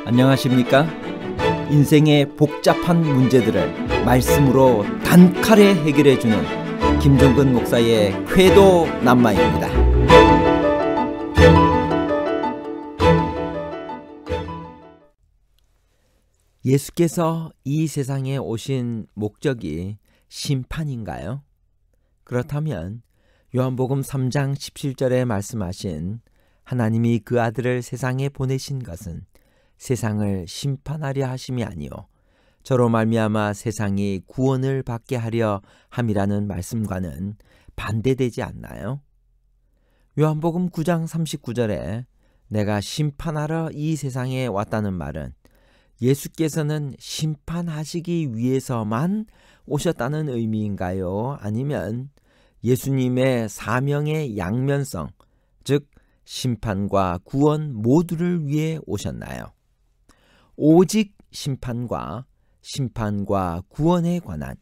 안녕하십니까? 인생의 복잡한 문제들을 말씀으로 단칼에 해결해주는 김종근 목사의 쾌도 남마입니다. 예수께서 이 세상에 오신 목적이 심판인가요? 그렇다면 요한복음 3장 17절에 말씀하신 하나님이 그 아들을 세상에 보내신 것은 세상을 심판하려 하심이 아니요 저로 말미암아 세상이 구원을 받게 하려 함이라는 말씀과는 반대되지 않나요? 요한복음 9장 39절에 내가 심판하러 이 세상에 왔다는 말은 예수께서는 심판하시기 위해서만 오셨다는 의미인가요? 아니면 예수님의 사명의 양면성, 즉 심판과 구원 모두를 위해 오셨나요? 오직 심판과 구원에 관한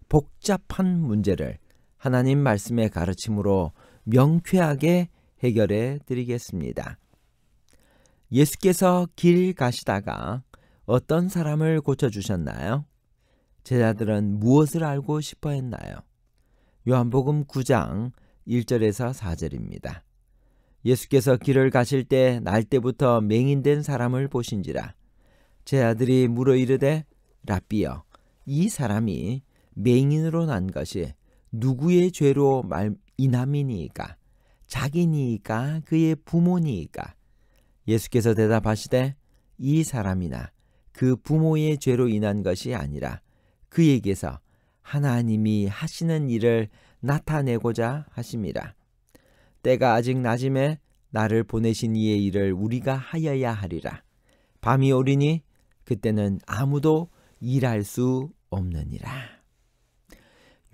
복잡한 문제를 하나님 말씀의 가르침으로 명쾌하게 해결해 드리겠습니다. 예수께서 길 가시다가 어떤 사람을 고쳐주셨나요? 제자들은 무엇을 알고 싶어 했나요? 요한복음 9장 1절에서 4절입니다. 예수께서 길을 가실 때 날때부터 맹인된 사람을 보신지라. 제자들이 물어 이르되 랍비여, 이 사람이 맹인으로 난 것이 누구의 죄로 인함이니이까? 자기니이까 그의 부모니이까? 예수께서 대답하시되 이 사람이나 그 부모의 죄로 인한 것이 아니라 그에게서 하나님이 하시는 일을 나타내고자 하심이라. 때가 아직 낮음에 나를 보내신 이의 일을 우리가 하여야 하리라. 밤이 오리니 그때는 아무도 일할 수 없느니라.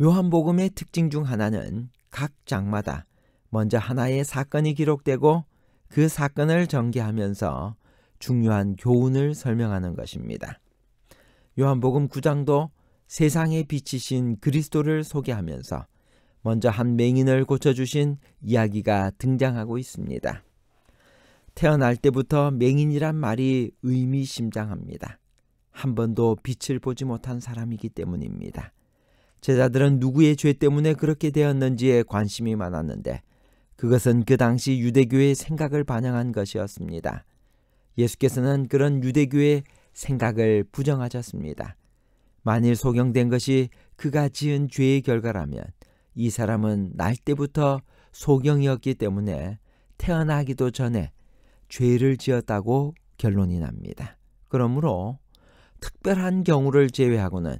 요한복음의 특징 중 하나는 각 장마다 먼저 하나의 사건이 기록되고 그 사건을 전개하면서 중요한 교훈을 설명하는 것입니다. 요한복음 9장도 세상에 비치신 그리스도를 소개하면서 먼저 한 맹인을 고쳐주신 이야기가 등장하고 있습니다. 태어날 때부터 맹인이란 말이 의미심장합니다. 한 번도 빛을 보지 못한 사람이기 때문입니다. 제자들은 누구의 죄 때문에 그렇게 되었는지에 관심이 많았는데 그것은 그 당시 유대교의 생각을 반영한 것이었습니다. 예수께서는 그런 유대교의 생각을 부정하셨습니다. 만일 소경된 것이 그가 지은 죄의 결과라면 이 사람은 날 때부터 소경이었기 때문에 태어나기도 전에 죄를 지었다고 결론이 납니다. 그러므로 특별한 경우를 제외하고는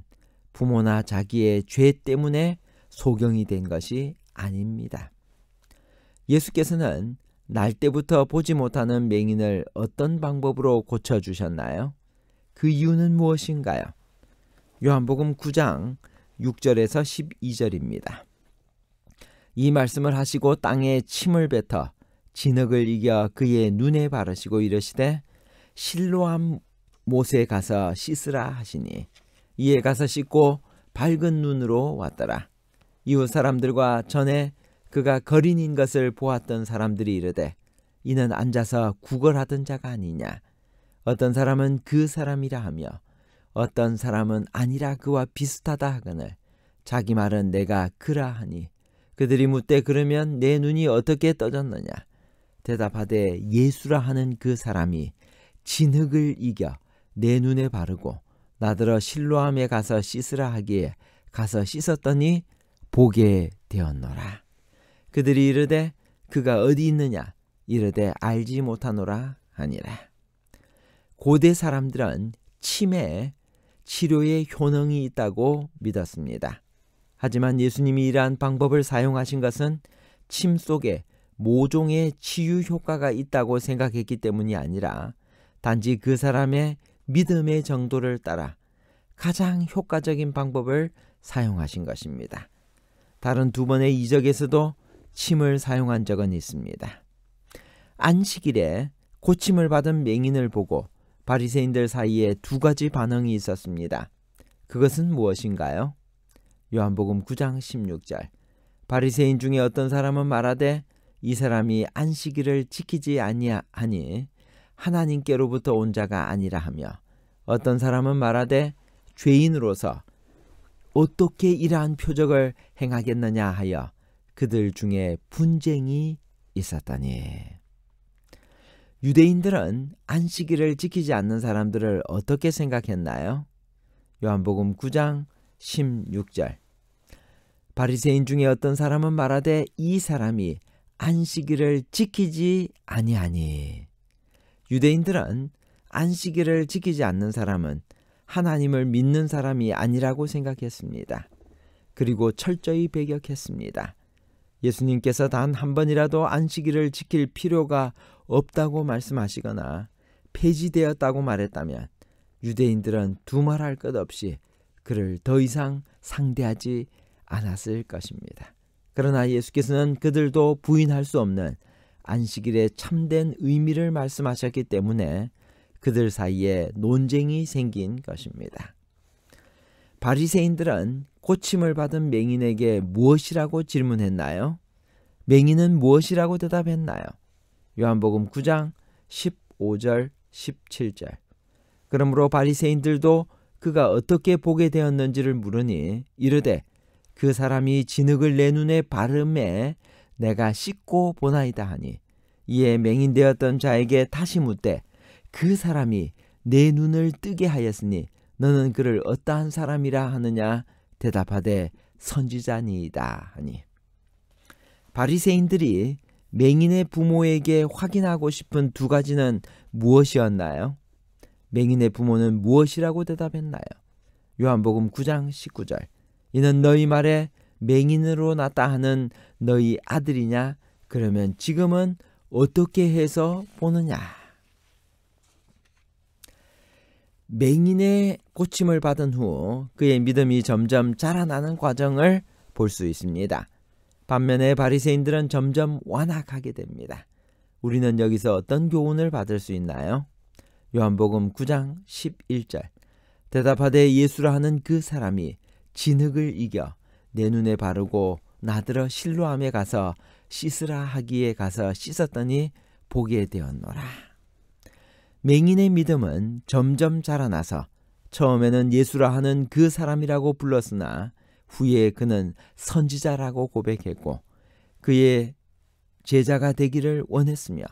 부모나 자기의 죄 때문에 소경이 된 것이 아닙니다. 예수께서는 날 때부터 보지 못하는 맹인을 어떤 방법으로 고쳐주셨나요? 그 이유는 무엇인가요? 요한복음 9장 6절에서 12절입니다. 이 말씀을 하시고 땅에 침을 뱉어 진흙을 이겨 그의 눈에 바르시고 이르시되 실로암 못에 가서 씻으라 하시니 이에 가서 씻고 밝은 눈으로 왔더라. 이웃 사람들과 전에 그가 거린인 것을 보았던 사람들이 이르되 이는 앉아서 구걸하던 자가 아니냐. 어떤 사람은 그 사람이라 하며 어떤 사람은 아니라 그와 비슷하다 하거늘 자기 말은 내가 그라 하니 그들이 묻되 그러면 내 눈이 어떻게 떠졌느냐. 대답하되 예수라 하는 그 사람이 진흙을 이겨 내 눈에 바르고 나더러 실로암에 가서 씻으라 하기에 가서 씻었더니 보게 되었노라. 그들이 이르되 그가 어디 있느냐. 이르되 알지 못하노라 하니라. 고대 사람들은 침에 치료의 효능이 있다고 믿었습니다. 하지만 예수님이 이러한 방법을 사용하신 것은 침 속에 모종의 치유 효과가 있다고 생각했기 때문이 아니라 단지 그 사람의 믿음의 정도를 따라 가장 효과적인 방법을 사용하신 것입니다. 다른 두 번의 이적에서도 침을 사용한 적은 있습니다. 안식일에 고침을 받은 맹인을 보고 바리새인들 사이에 두 가지 반응이 있었습니다. 그것은 무엇인가요? 요한복음 9장 16절. 바리새인 중에 어떤 사람은 말하되 이 사람이 안식일을 지키지 아니하니 하나님께로부터 온 자가 아니라 하며 어떤 사람은 말하되 죄인으로서 어떻게 이러한 표적을 행하겠느냐 하여 그들 중에 분쟁이 있었더니 유대인들은 안식일을 지키지 않는 사람들을 어떻게 생각했나요? 요한복음 9장 16절 바리새인 중에 어떤 사람은 말하되 이 사람이 안식일을 지키지 아니하니 유대인들은 안식일을 지키지 않는 사람은 하나님을 믿는 사람이 아니라고 생각했습니다. 그리고 철저히 배격했습니다. 예수님께서 단 한 번이라도 안식일을 지킬 필요가 없다고 말씀하시거나 폐지되었다고 말했다면 유대인들은 두말할 것 없이 그를 더 이상 상대하지 않았을 것입니다. 그러나 예수께서는 그들도 부인할 수 없는 안식일의 참된 의미를 말씀하셨기 때문에 그들 사이에 논쟁이 생긴 것입니다. 바리새인들은 고침을 받은 맹인에게 무엇이라고 질문했나요? 맹인은 무엇이라고 대답했나요? 요한복음 9장 15절 17절 그러므로 바리새인들도 그가 어떻게 보게 되었는지를 물으니 이르되 그 사람이 진흙을 내 눈에 바르매 내가 씻고 보나이다 하니 이에 맹인되었던 자에게 다시 묻되 그 사람이 내 눈을 뜨게 하였으니 너는 그를 어떠한 사람이라 하느냐 대답하되 선지자니이다 하니 바리새인들이 맹인의 부모에게 확인하고 싶은 두 가지는 무엇이었나요? 맹인의 부모는 무엇이라고 대답했나요? 요한복음 9장 19절 이는 너희 말에 맹인으로 났다 하는 너희 아들이냐? 그러면 지금은 어떻게 해서 보느냐? 맹인의 고침을 받은 후 그의 믿음이 점점 자라나는 과정을 볼 수 있습니다. 반면에 바리새인들은 점점 완악하게 됩니다. 우리는 여기서 어떤 교훈을 받을 수 있나요? 요한복음 9장 11절 대답하되 예수라 하는 그 사람이 진흙을 이겨 내 눈에 바르고 나들어 실로암에 가서 씻으라 하기에 가서 씻었더니 보게 되었노라. 맹인의 믿음은 점점 자라나서 처음에는 예수라 하는 그 사람이라고 불렀으나 후에 그는 선지자라고 고백했고 그의 제자가 되기를 원했으며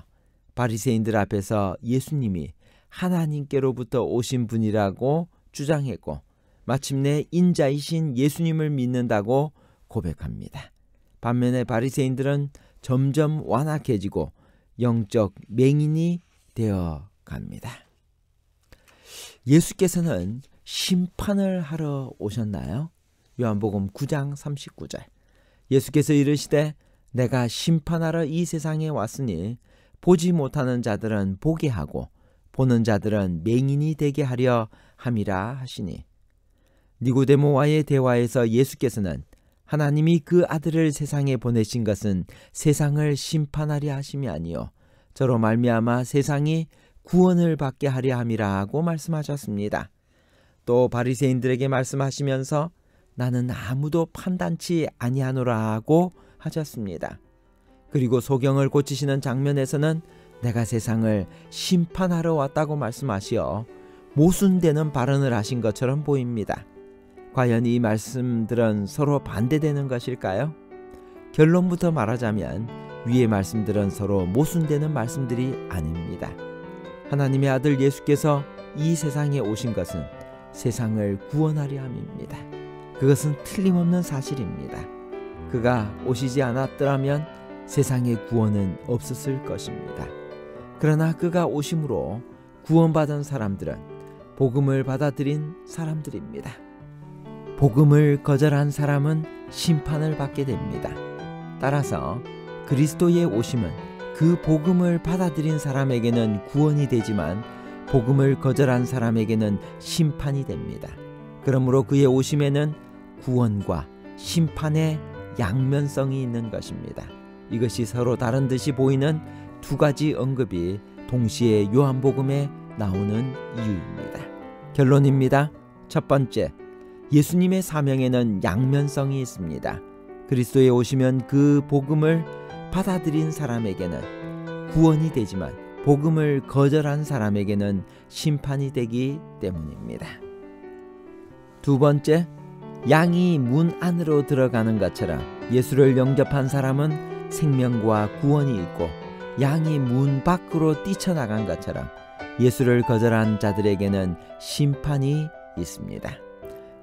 바리새인들 앞에서 예수님이 하나님께로부터 오신 분이라고 주장했고 마침내 인자이신 예수님을 믿는다고 고백합니다. 반면에 바리새인들은 점점 완악해지고 영적 맹인이 되어 갑니다. 예수께서는 심판을 하러 오셨나요? 요한복음 9장 39절 예수께서 이르시되 내가 심판하러 이 세상에 왔으니 보지 못하는 자들은 보게 하고 보는 자들은 맹인이 되게 하려 함이라 하시니 니고데모와의 대화에서 예수께서는 하나님이 그 아들을 세상에 보내신 것은 세상을 심판하려 하심이 아니요 저로 말미암아 세상이 구원을 받게 하려 함이라 하고 말씀하셨습니다. 또 바리새인들에게 말씀하시면서 나는 아무도 판단치 아니하노라 하고 하셨습니다. 그리고 소경을 고치시는 장면에서는 내가 세상을 심판하러 왔다고 말씀하시어 모순되는 발언을 하신 것처럼 보입니다. 과연 이 말씀들은 서로 반대되는 것일까요? 결론부터 말하자면 위의 말씀들은 서로 모순되는 말씀들이 아닙니다. 하나님의 아들 예수께서 이 세상에 오신 것은 세상을 구원하려 함입니다. 그것은 틀림없는 사실입니다. 그가 오시지 않았더라면 세상의 구원은 없었을 것입니다. 그러나 그가 오심으로 구원받은 사람들은 복음을 받아들인 사람들입니다. 복음을 거절한 사람은 심판을 받게 됩니다. 따라서 그리스도의 오심은 그 복음을 받아들인 사람에게는 구원이 되지만 복음을 거절한 사람에게는 심판이 됩니다. 그러므로 그의 오심에는 구원과 심판의 양면성이 있는 것입니다. 이것이 서로 다른 듯이 보이는 두 가지 언급이 동시에 요한복음에 나오는 이유입니다. 결론입니다. 첫 번째, 예수님의 사명에는 양면성이 있습니다. 그리스도에 오시면 그 복음을 받아들인 사람에게는 구원이 되지만 복음을 거절한 사람에게는 심판이 되기 때문입니다. 두 번째, 양이 문 안으로 들어가는 것처럼 예수를 영접한 사람은 생명과 구원이 있고, 양이 문 밖으로 뛰쳐나간 것처럼 예수를 거절한 자들에게는 심판이 있습니다.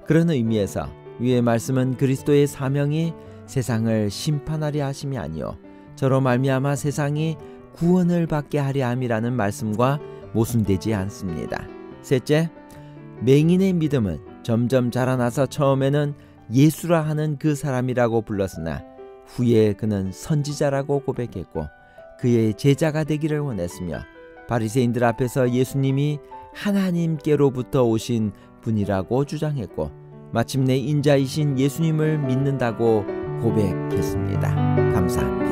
그런 의미에서 위의 말씀은 그리스도의 사명이 세상을 심판하려 하심이 아니요 저로 말미암아 세상이 구원을 받게 하려 함이라는 말씀과 모순되지 않습니다. 셋째, 맹인의 믿음은 점점 자라나서 처음에는 예수라 하는 그 사람이라고 불렀으나 후에 그는 선지자라고 고백했고 그의 제자가 되기를 원했으며, 바리새인들 앞에서 예수님이 하나님께로부터 오신 분이라고 주장했고 마침내 인자이신 예수님을 믿는다고 고백했습니다. 감사합니다.